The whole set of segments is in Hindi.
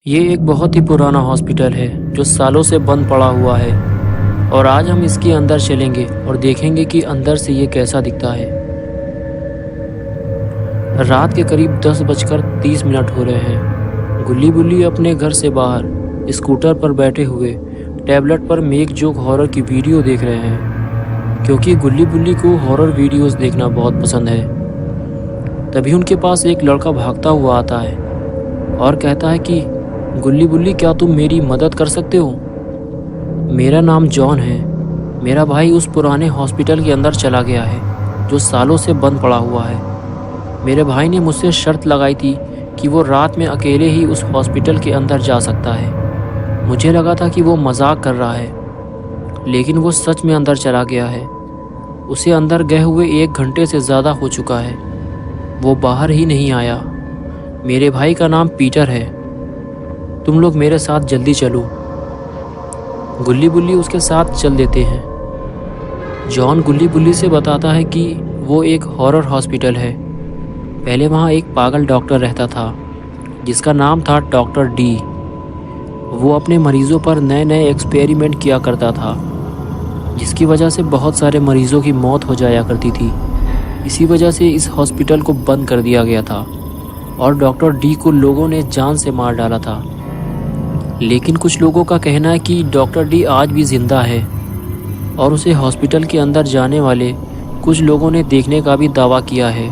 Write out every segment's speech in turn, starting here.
ये एक बहुत ही पुराना हॉस्पिटल है जो सालों से बंद पड़ा हुआ है। और आज हम इसके अंदर चलेंगे और देखेंगे कि अंदर से ये कैसा दिखता है। रात के करीब 10:30 हो रहे हैं। गुल्ली बुल्ली अपने घर से बाहर स्कूटर पर बैठे हुए टैबलेट पर मेक जोक हॉरर की वीडियो देख रहे हैं, क्योंकि गुल्ली बुल्ली को हॉरर वीडियोस देखना बहुत पसंद है। तभी उनके पास एक लड़का भागता हुआ आता है और कहता है कि गुल्ली बुल्ली, क्या तुम मेरी मदद कर सकते हो? मेरा नाम जॉन है। मेरा भाई उस पुराने हॉस्पिटल के अंदर चला गया है जो सालों से बंद पड़ा हुआ है। मेरे भाई ने मुझसे शर्त लगाई थी कि वो रात में अकेले ही उस हॉस्पिटल के अंदर जा सकता है। मुझे लगा था कि वो मजाक कर रहा है, लेकिन वो सच में अंदर चला गया है। उसे अंदर गए हुए 1 घंटे से ज़्यादा हो चुका है। वो बाहर ही नहीं आया। मेरे भाई का नाम पीटर है। तुम लोग मेरे साथ जल्दी चलो। गुल्ली बुल्ली उसके साथ चल देते हैं। जॉन गुल्ली बुल्ली से बताता है कि वो एक हॉरर हॉस्पिटल है। पहले वहाँ एक पागल डॉक्टर रहता था जिसका नाम था डॉक्टर डी। वो अपने मरीज़ों पर नए नए एक्सपेरिमेंट किया करता था, जिसकी वजह से बहुत सारे मरीज़ों की मौत हो जाया करती थी। इसी वजह से इस हॉस्पिटल को बंद कर दिया गया था और डॉक्टर डी को लोगों ने जान से मार डाला था। लेकिन कुछ लोगों का कहना है कि डॉक्टर डी आज भी ज़िंदा है और उसे हॉस्पिटल के अंदर जाने वाले कुछ लोगों ने देखने का भी दावा किया है।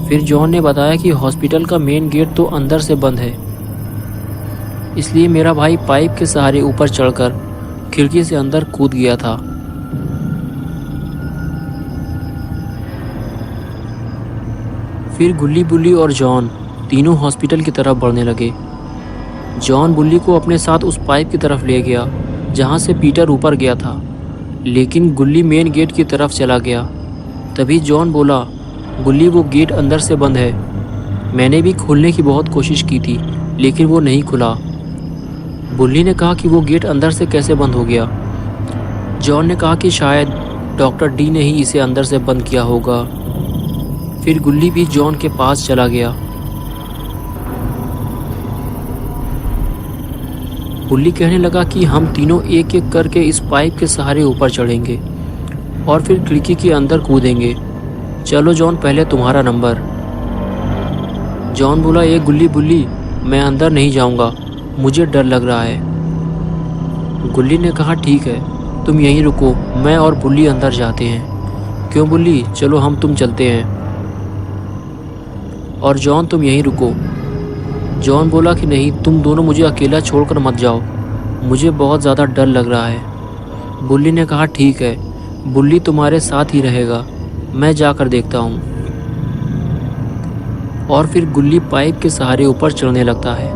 फिर जॉन ने बताया कि हॉस्पिटल का मेन गेट तो अंदर से बंद है, इसलिए मेरा भाई पाइप के सहारे ऊपर चढ़कर खिड़की से अंदर कूद गया था। फिर गुल्ली बुल्ली और जॉन तीनों हॉस्पिटल की तरफ बढ़ने लगे। जॉन बुल्ली को अपने साथ उस पाइप की तरफ ले गया जहाँ से पीटर ऊपर गया था, लेकिन गुल्ली मेन गेट की तरफ चला गया। तभी जॉन बोला, गुल्ली, वो गेट अंदर से बंद है। मैंने भी खोलने की बहुत कोशिश की थी, लेकिन वो नहीं खुला। बुल्ली ने कहा कि वो गेट अंदर से कैसे बंद हो गया। जॉन ने कहा कि शायद डॉक्टर डी ने ही इसे अंदर से बंद किया होगा। फिर गुल्ली भी जॉन के पास चला गया। गुल्ली कहने लगा कि हम तीनों एक एक करके इस पाइप के सहारे ऊपर चढ़ेंगे और फिर खिड़की के अंदर कूदेंगे। चलो जॉन, पहले तुम्हारा नंबर। जॉन बोला, ये गुल्ली बुल्ली, मैं अंदर नहीं जाऊंगा, मुझे डर लग रहा है। गुल्ली ने कहा, ठीक है, तुम यहीं रुको, मैं और बुल्ली अंदर जाते हैं। क्यों बुल्ली, चलो हम तुम चलते हैं। और जॉन, तुम यहीं रुको। जॉन बोला कि नहीं, तुम दोनों मुझे अकेला छोड़कर मत जाओ, मुझे बहुत ज़्यादा डर लग रहा है। बुल्ली ने कहा, ठीक है, बुल्ली तुम्हारे साथ ही रहेगा, मैं जाकर देखता हूँ। और फिर गुल्ली पाइप के सहारे ऊपर चढ़ने लगता है।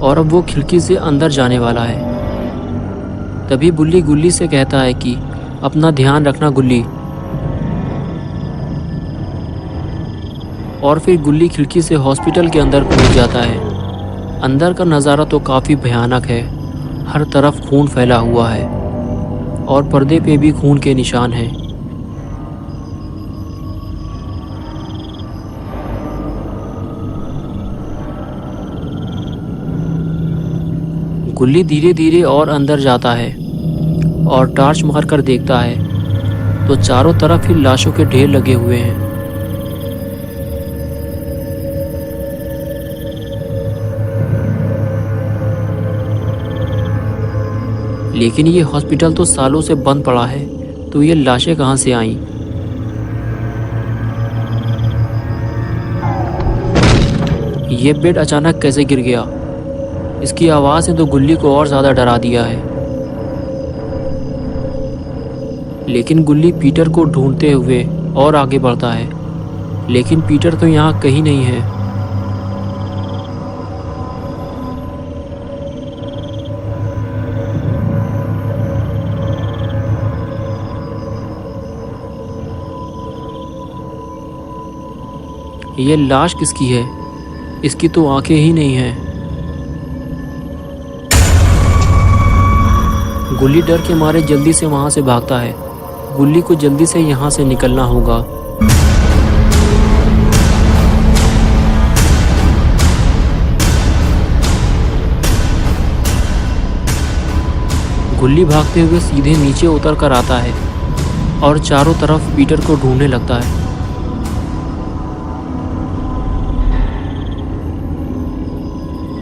और अब वो खिड़की से अंदर जाने वाला है। तभी बुल्ली गुल्ली से कहता है कि अपना ध्यान रखना गुल्ली। और फिर गुल्ली खिड़की से हॉस्पिटल के अंदर कूद जाता है। अंदर का नज़ारा तो काफ़ी भयानक है। हर तरफ खून फैला हुआ है और पर्दे पे भी खून के निशान हैं। गुल्ली धीरे धीरे और अंदर जाता है और टॉर्च मारकर देखता है तो चारों तरफ ही लाशों के ढेर लगे हुए हैं। लेकिन ये हॉस्पिटल तो सालों से बंद पड़ा है, तो ये लाशें कहाँ से आईं? ये बेड अचानक कैसे गिर गया? इसकी आवाज़ ने तो गुल्ली को और ज़्यादा डरा दिया है। लेकिन गुल्ली पीटर को ढूंढते हुए और आगे बढ़ता है, लेकिन पीटर तो यहाँ कहीं नहीं है। ये लाश किसकी है? इसकी तो आंखें ही नहीं हैं। गुल्ली डर के मारे जल्दी से वहाँ से भागता है गुल्ली को जल्दी से यहाँ से निकलना होगा। गुल्ली भागते हुए सीधे नीचे उतर कर आता है और चारों तरफ पीटर को ढूंढने लगता है।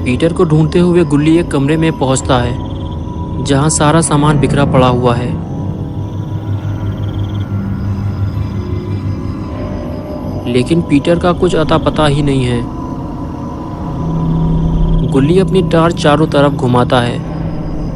पीटर को ढूंढते हुए गुल्ली एक कमरे में पहुंचता है जहां सारा सामान बिखरा पड़ा हुआ है। लेकिन पीटर का कुछ अता पता ही नहीं है। गुल्ली अपनी टार्च चारों तरफ घुमाता है।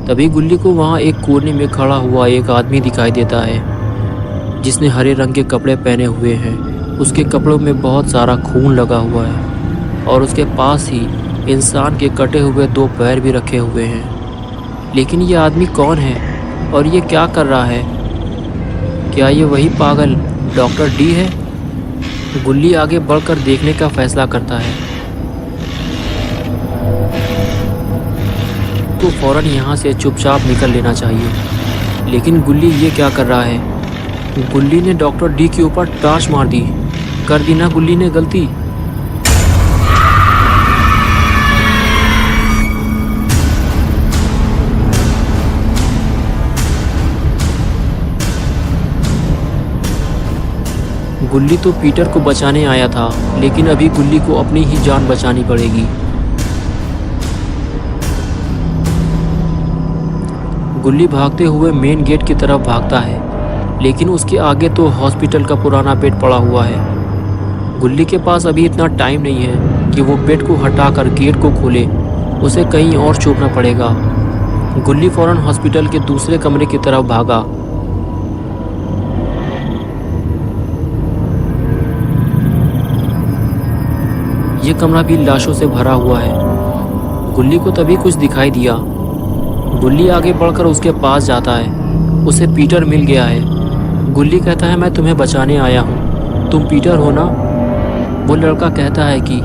तभी गुल्ली को वहां एक कोने में खड़ा हुआ एक आदमी दिखाई देता है जिसने हरे रंग के कपड़े पहने हुए हैं। उसके कपड़ों में बहुत सारा खून लगा हुआ है और उसके पास ही इंसान के कटे हुए 2 पैर भी रखे हुए हैं। लेकिन ये आदमी कौन है और ये क्या कर रहा है? क्या ये वही पागल डॉक्टर डी है? गुल्ली आगे बढ़कर देखने का फैसला करता है। तो फौरन यहाँ से चुपचाप निकल लेना चाहिए। लेकिन गुल्ली ये क्या कर रहा है? गुल्ली ने डॉक्टर डी के ऊपर टार्च मार दी। कर दी ना गुल्ली ने गलती। गुल्ली तो पीटर को बचाने आया था, लेकिन अभी गुल्ली को अपनी ही जान बचानी पड़ेगी। गुल्ली भागते हुए मेन गेट की तरफ भागता है, लेकिन उसके आगे तो हॉस्पिटल का पुराना बेड पड़ा हुआ है। गुल्ली के पास अभी इतना टाइम नहीं है कि वो बेड को हटाकर गेट को खोले। उसे कहीं और छुपना पड़ेगा। गुल्ली फौरन हॉस्पिटल के दूसरे कमरे की तरफ भागा। ये कमरा भी लाशों से भरा हुआ है। गुल्ली को तभी कुछ दिखाई दिया। गुल्ली आगे बढ़कर उसके पास जाता है। उसे पीटर मिल गया है। गुल्ली कहता है, मैं तुम्हें बचाने आया हूँ। तुम पीटर हो ना? वो लड़का कहता है कि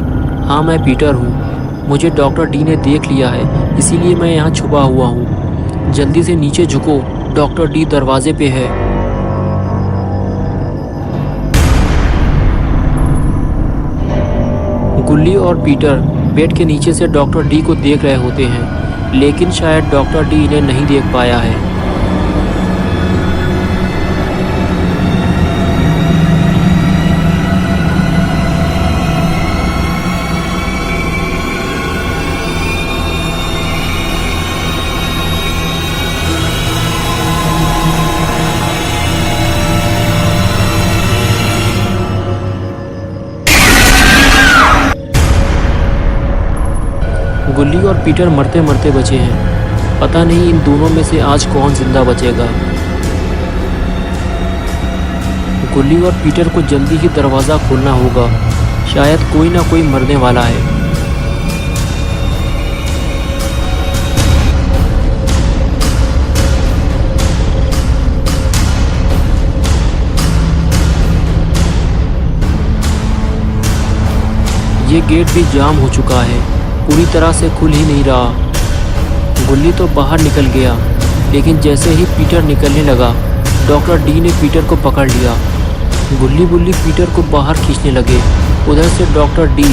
हाँ मैं पीटर हूँ। मुझे डॉक्टर डी ने देख लिया है, इसीलिए मैं यहाँ छुपा हुआ हूँ। जल्दी से नीचे झुको, डॉक्टर डी दरवाजे पे है। गुल्ली और पीटर बेड के नीचे से डॉक्टर डी को देख रहे होते हैं, लेकिन शायद डॉक्टर डी इन्हें नहीं देख पाया है। गुल्ली और पीटर मरते मरते बचे हैं। पता नहीं इन दोनों में से आज कौन जिंदा बचेगा। गुल्ली और पीटर को जल्दी ही दरवाज़ा खोलना होगा। शायद कोई ना कोई मरने वाला है। ये गेट भी जाम हो चुका है, पूरी तरह से खुल ही नहीं रहा। गुल्ली तो बाहर निकल गया, लेकिन जैसे ही पीटर निकलने लगा, डॉक्टर डी ने पीटर को पकड़ लिया। गुल्ली बुल्ली पीटर को बाहर खींचने लगे। उधर से डॉक्टर डी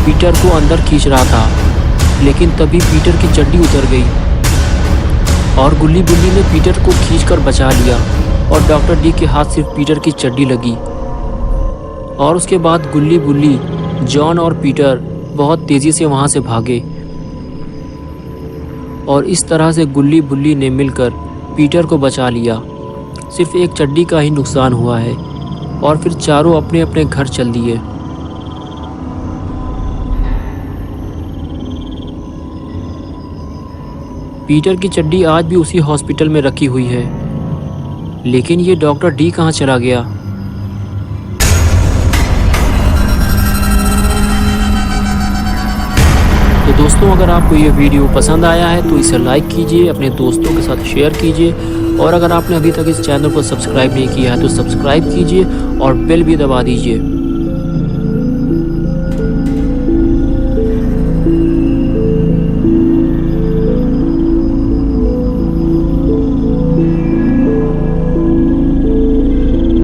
पीटर को अंदर खींच रहा था, लेकिन तभी पीटर की चड्डी उतर गई और गुल्ली बुल्ली ने पीटर को खींचकर बचा लिया और डॉक्टर डी के हाथ सिर्फ पीटर की चड्डी लगी। और उसके बाद गुल्ली बुल्ली, जॉन और पीटर बहुत तेज़ी से वहाँ से भागे और इस तरह से गुल्ली बुल्ली ने मिलकर पीटर को बचा लिया। सिर्फ एक चड्डी का ही नुकसान हुआ है और फिर चारों अपने अपने घर चल दिए। पीटर की चड्डी आज भी उसी हॉस्पिटल में रखी हुई है, लेकिन ये डॉक्टर डी कहाँ चला गया? तो दोस्तों, अगर आपको ये वीडियो पसंद आया है तो इसे लाइक कीजिए, अपने दोस्तों के साथ शेयर कीजिए और अगर आपने अभी तक इस चैनल को सब्सक्राइब नहीं किया है तो सब्सक्राइब कीजिए और बेल भी दबा दीजिए।